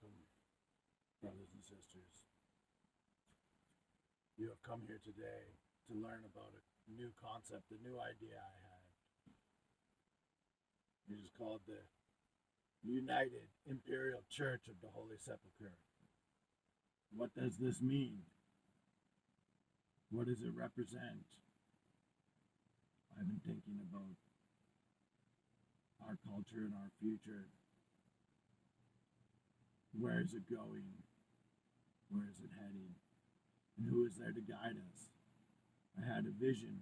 Welcome, brothers and sisters. You have come here today to learn about a new concept, a new idea I had. It is called the United Imperial Church of the Holy Sepulchre. What does this mean? What does it represent? I've been thinking about our culture and our future. Where is it going? Where is it heading? And who is there to guide us? I had a vision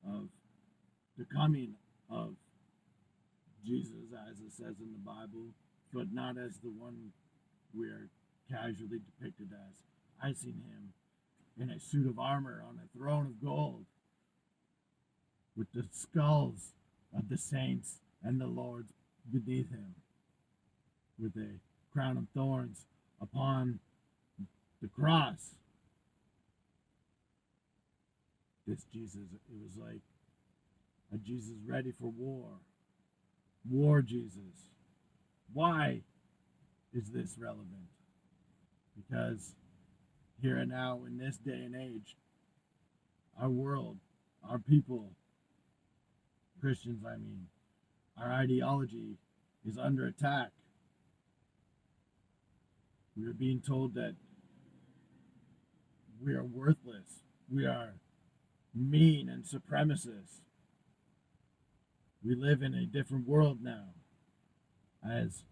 of the coming of Jesus, as it says in the Bible, but not as the one we are casually depicted as. I seen him in a suit of armor on a throne of gold with the skulls of the saints and the lords beneath him, with a crown of thorns upon the cross. This Jesus, it was like a Jesus ready for war. War Jesus. Why is this relevant? Because here and now, in this day and age, our world, our people, Christians, I mean, our ideology is under attack. We are being told that we are worthless. We are mean and supremacists. We live in a different world now. As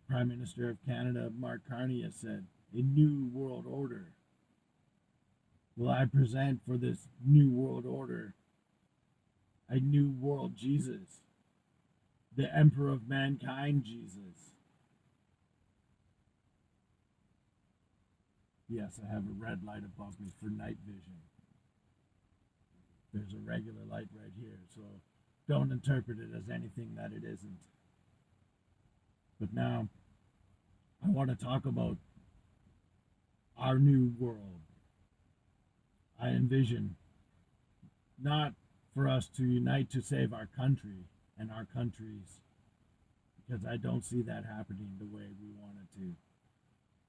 Prime Minister of Canada, Mark Carney, has said, a new world order. Well, I present for this new world order a new world Jesus, the Emperor of mankind Jesus. Yes, I have a red light above me for night vision. There's a regular light right here, so don't interpret it as anything that it isn't. But now, I want to talk about our new world. I envision not for us to unite to save our country and our countries, because I don't see that happening the way we want it to.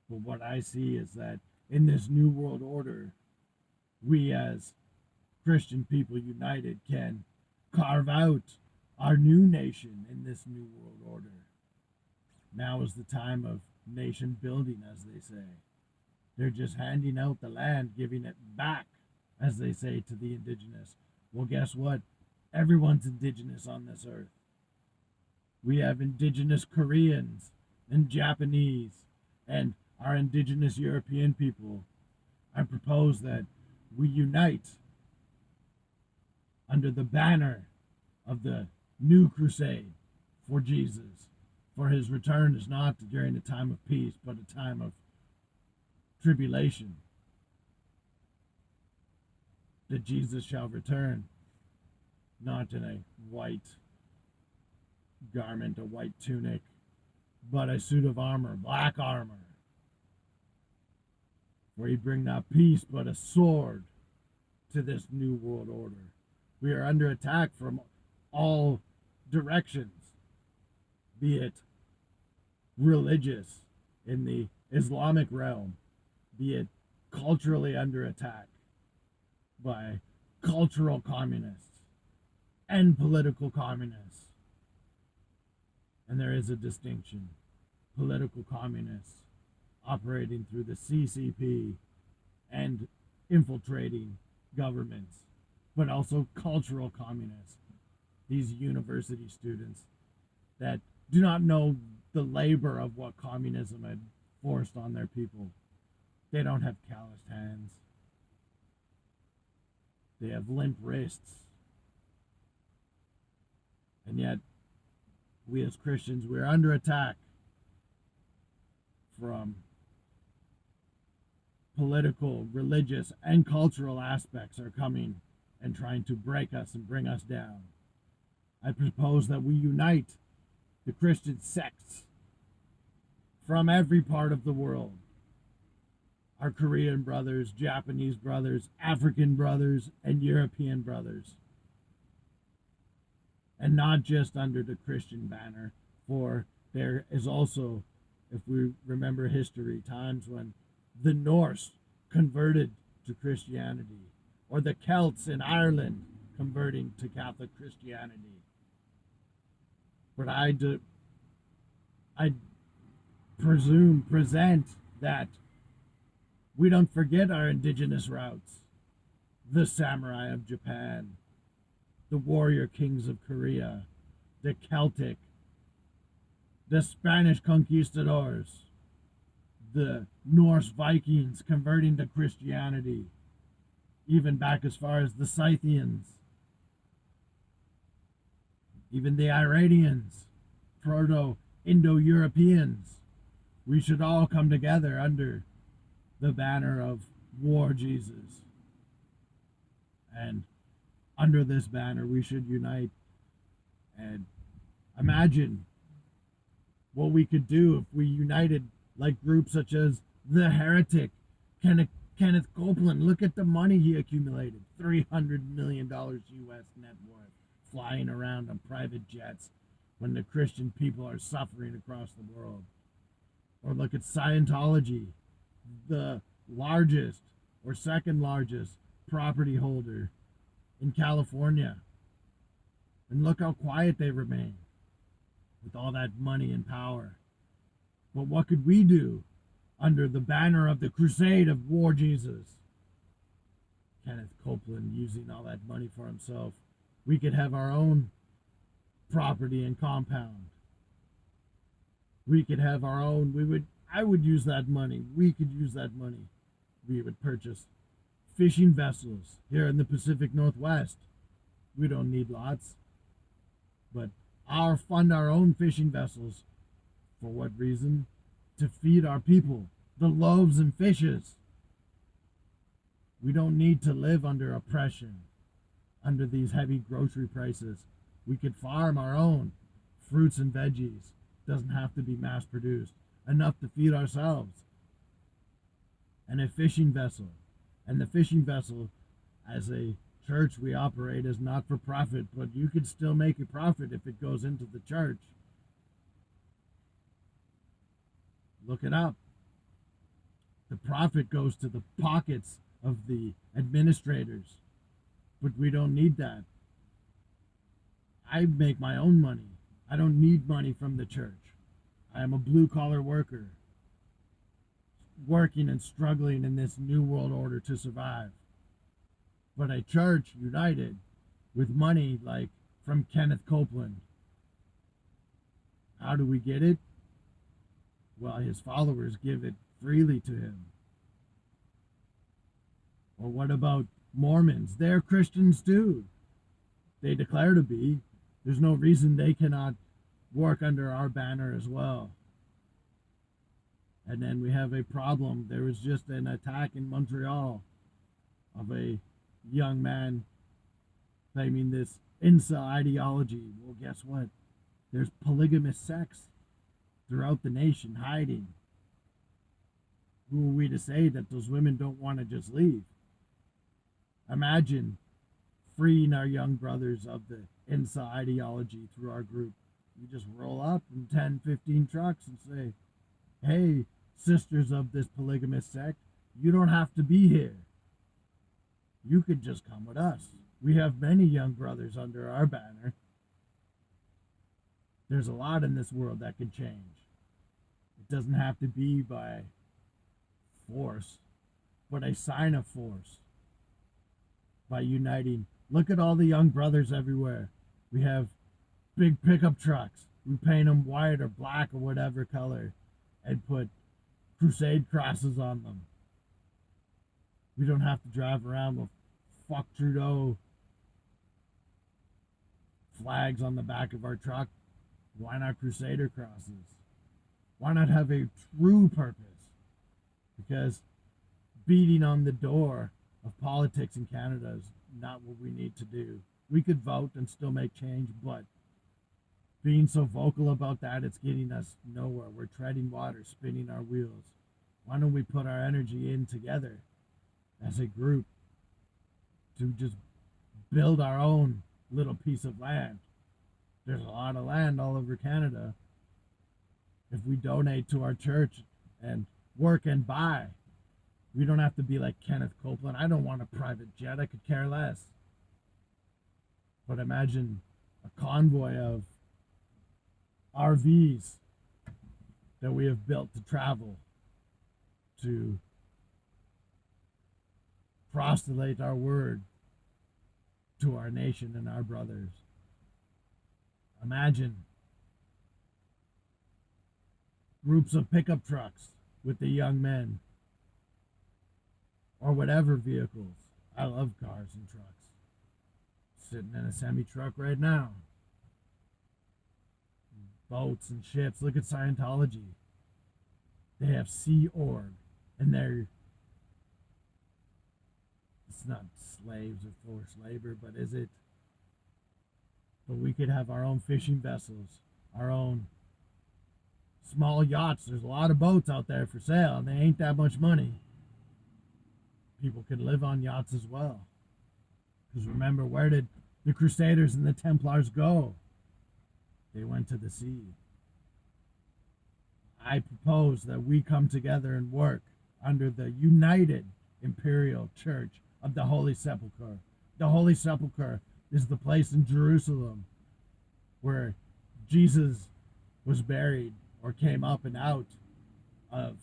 But what I see is that in this new world order, we as Christian people united can carve out our new nation in this new world order. Now is the time of nation building, as they say. They're just handing out the land, giving it back, as they say, to the indigenous. Well, guess what? Everyone's indigenous on this earth. We have indigenous Koreans and Japanese and our indigenous European people. I propose that we unite under the banner of the new crusade for Jesus. For his return is not during a time of peace, but a time of tribulation. That Jesus shall return, not in a white garment, a white tunic, but a suit of armor, black armor. For he bring not peace, but a sword to this new world order. We are under attack from all directions, be it religious in the Islamic realm, be it culturally under attack by cultural communists and political communists. And there is a distinction. Political communists operating through the CCP and infiltrating governments, but also cultural communists, these university students that do not know the labor of what communism had forced on their people. They don't have calloused hands. They have limp wrists. And yet, we as Christians, we're under attack from political, religious, and cultural aspects are coming and trying to break us and bring us down. I propose that we unite the Christian sects from every part of the world. Our Korean brothers, Japanese brothers, African brothers, and European brothers. And not just under the Christian banner, for there is also if we remember history, times when the Norse converted to Christianity, or the Celts in Ireland converting to Catholic Christianity. But I present that we don't forget our indigenous routes. The samurai of Japan, the warrior kings of Korea, the Celtic, the Spanish conquistadors, the Norse Vikings converting to Christianity, even back as far as the Scythians, even the Iranians, Proto-Indo-Europeans. We should all come together under the banner of War Jesus. And under this banner, we should unite and imagine what we could do if we united like groups such as the Heretic, Kenneth Copeland. Look at the money he accumulated, $300 million US net worth, flying around on private jets when the Christian people are suffering across the world. Or look at Scientology, the largest or second largest property holder in California. And look how quiet they remain with all that money and power. But what could we do under the banner of the crusade of War Jesus? Kenneth Copeland using all that money for himself. We could have our own property and compound. We could have our own, I would use that money. We could use that money. We would purchase fishing vessels here in the Pacific Northwest. We don't need lots. But fund our own fishing vessels. For what reason? To feed our people, the loaves and fishes. We don't need to live under oppression, under these heavy grocery prices. We could farm our own fruits and veggies. Doesn't have to be mass produced. Enough to feed ourselves. And a fishing vessel. And the fishing vessel, as a church we operate as not for profit, but you could still make a profit if it goes into the church. Look it up. The profit goes to the pockets of the administrators, but we don't need that. I make my own money. I don't need money from the church. I am a blue-collar worker, working and struggling in this new world order to survive. But a church united with money like from Kenneth Copeland. How do we get it? Well, his followers give it freely to him. Or what about Mormons? They're Christians too. They declare to be. There's no reason they cannot work under our banner as well. And then we have a problem. There was just an attack in Montreal of a young man claiming this incel ideology. Well, guess what? There's polygamous sex throughout the nation hiding. Who are we to say that those women don't want to just leave? Imagine freeing our young brothers of the incel ideology through our group. You just roll up in 10, 15 trucks and say, hey, sisters of this polygamous sect, you don't have to be here. You could just come with us. We have many young brothers under our banner. There's a lot in this world that can change. It doesn't have to be by force, but a sign of force. By uniting. Look at all the young brothers everywhere. We have big pickup trucks. We paint them white or black or whatever color and put crusade crosses on them. We don't have to drive around with fuck Trudeau flags on the back of our truck. Why not crusader crosses? Why not have a true purpose? Because beating on the door of politics in Canada is not what we need to do. We could vote and still make change, but being so vocal about that, it's getting us nowhere. We're treading water, spinning our wheels. Why don't we put our energy in together as a group to just build our own little piece of land? There's a lot of land all over Canada. If if we donate to our church and work and buy. We don't have to be like Kenneth Copeland. I don't want a private jet. I could care less. But imagine a convoy of RVs that we have built to travel, to proselyte our word to our nation and our brothers. Imagine groups of pickup trucks with the young men, or whatever vehicles. I love cars and trucks. Sitting in a semi-truck right now. Boats and ships. Look at Scientology. They have Sea Org, and it's not slaves or forced labor, but is it? But we could have our own fishing vessels, our own small yachts. There's a lot of boats out there for sale, and they ain't that much money. People could live on yachts as well. Because remember, where did the Crusaders and the Templars go? They went to the sea. I propose that we come together and work under the united Imperial Church of the Holy Sepulchre. The Holy Sepulchre is the place in Jerusalem where Jesus was buried, or came up and out of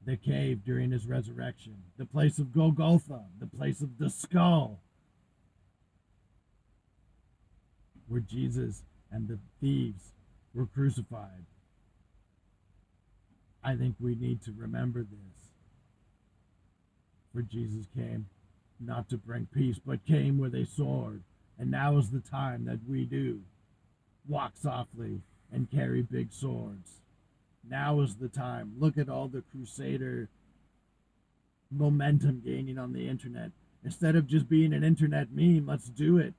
the cave during his resurrection. The place of Golgotha, the place of the skull, where Jesus and the thieves were crucified. I think we need to remember this. For Jesus came not to bring peace, but came with a sword. And now is the time that we do walk softly and carry big swords. Now is the time. Look at all the Crusader momentum gaining on the internet. Instead of just being an internet meme, let's do it.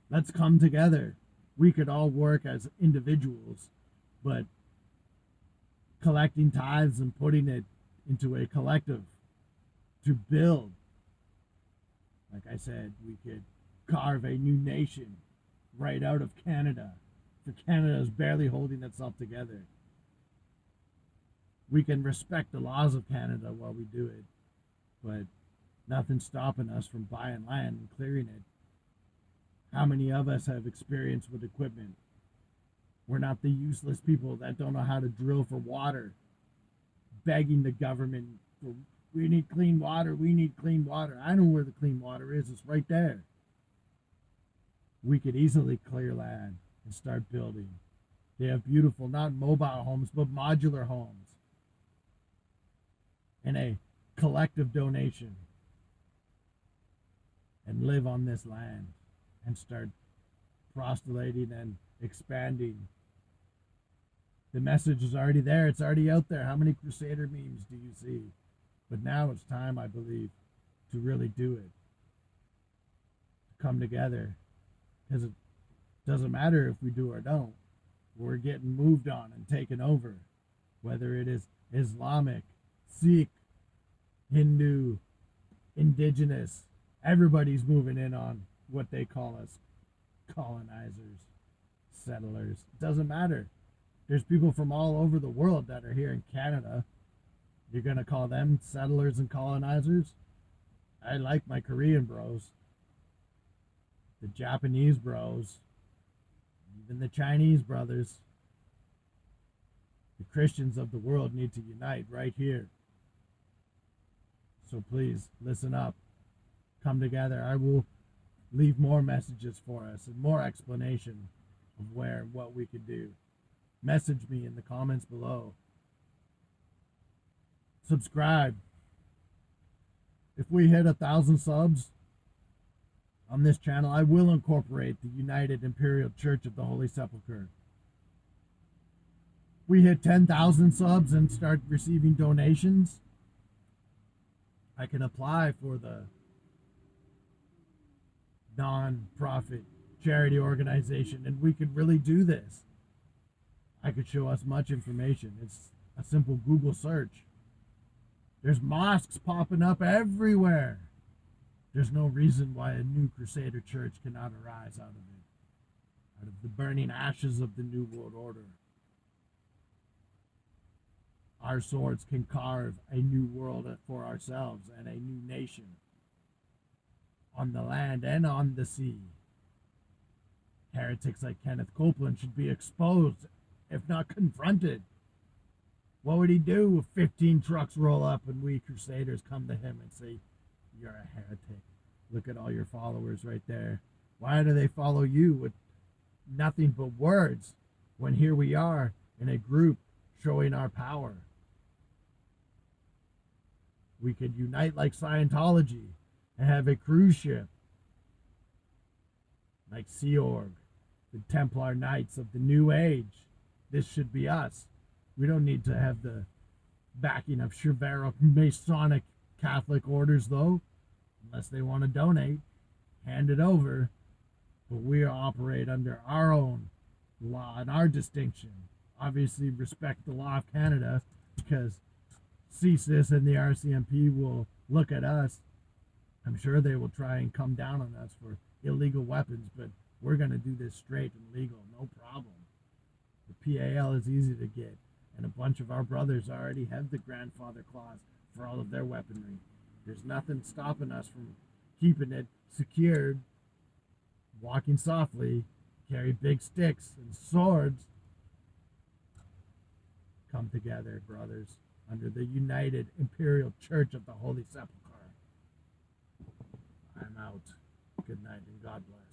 Let's come together. We could all work as individuals, but collecting tithes and putting it into a collective to build. Like I said, we could carve a new nation right out of Canada. For Canada is barely holding itself together. We can respect the laws of Canada while we do it, but nothing's stopping us from buying land and clearing it. How many of us have experience with equipment? We're not the useless people that don't know how to drill for water, begging the government for, we need clean water, we need clean water. I know where the clean water is, it's right there. We could easily clear land and start building. They have beautiful, not mobile homes, but modular homes. And a collective donation. And live on this land and start proselyting and expanding. The message is already there. It's already out there. How many Crusader memes do you see? But now it's time, I believe, to really do it. To come together. Because it doesn't matter if we do or don't. We're getting moved on and taken over. Whether it is Islamic, Sikh, Hindu, indigenous, everybody's moving in on what they call us colonizers, settlers. It doesn't matter. There's people from all over the world that are here in Canada. You're going to call them settlers and colonizers? I like my Korean bros, the Japanese bros, even the Chinese brothers. The Christians of the world need to unite right here. So please, listen up. Come together. I will leave more messages for us and more explanation of where and what we could do. Message me in the comments below. Subscribe. If we hit 1,000 subs on this channel, I will incorporate the United Imperial Church of the Holy Sepulchre. We hit 10,000 subs and start receiving donations, I can apply for the non-profit charity organization, and we could really do this. I could show us much information. It's a simple Google search. There's mosques popping up everywhere. There's no reason why a new Crusader church cannot arise out of it, out of the burning ashes of the New World Order. our swords can carve a new world for ourselves and a new nation on the land and on the sea. Heretics like Kenneth Copeland should be exposed, if not confronted. What would he do if 15 trucks roll up and we crusaders come to him and say, "You're a heretic. Look at all your followers right there. Why do they follow you with nothing but words when here we are in a group showing our power?" We could unite like Scientology and have a cruise ship like Sea Org, the Templar Knights of the New Age. This should be us. We don't need to have the backing of chivalric Masonic Catholic orders, though, unless they want to donate. Hand it over. But we operate under our own law and our distinction. Obviously, respect the law of Canada, because CSIS and the RCMP will look at us. I'm sure they will try and come down on us for illegal weapons, but we're going to do this straight and legal, no problem. The PAL is easy to get, and a bunch of our brothers already have the grandfather clause for all of their weaponry. There's nothing stopping us from keeping it secured, walking softly, carry big sticks and swords. Come together, brothers, under the United Imperial Church of the Holy Sepulchre. I'm out. Good night and God bless.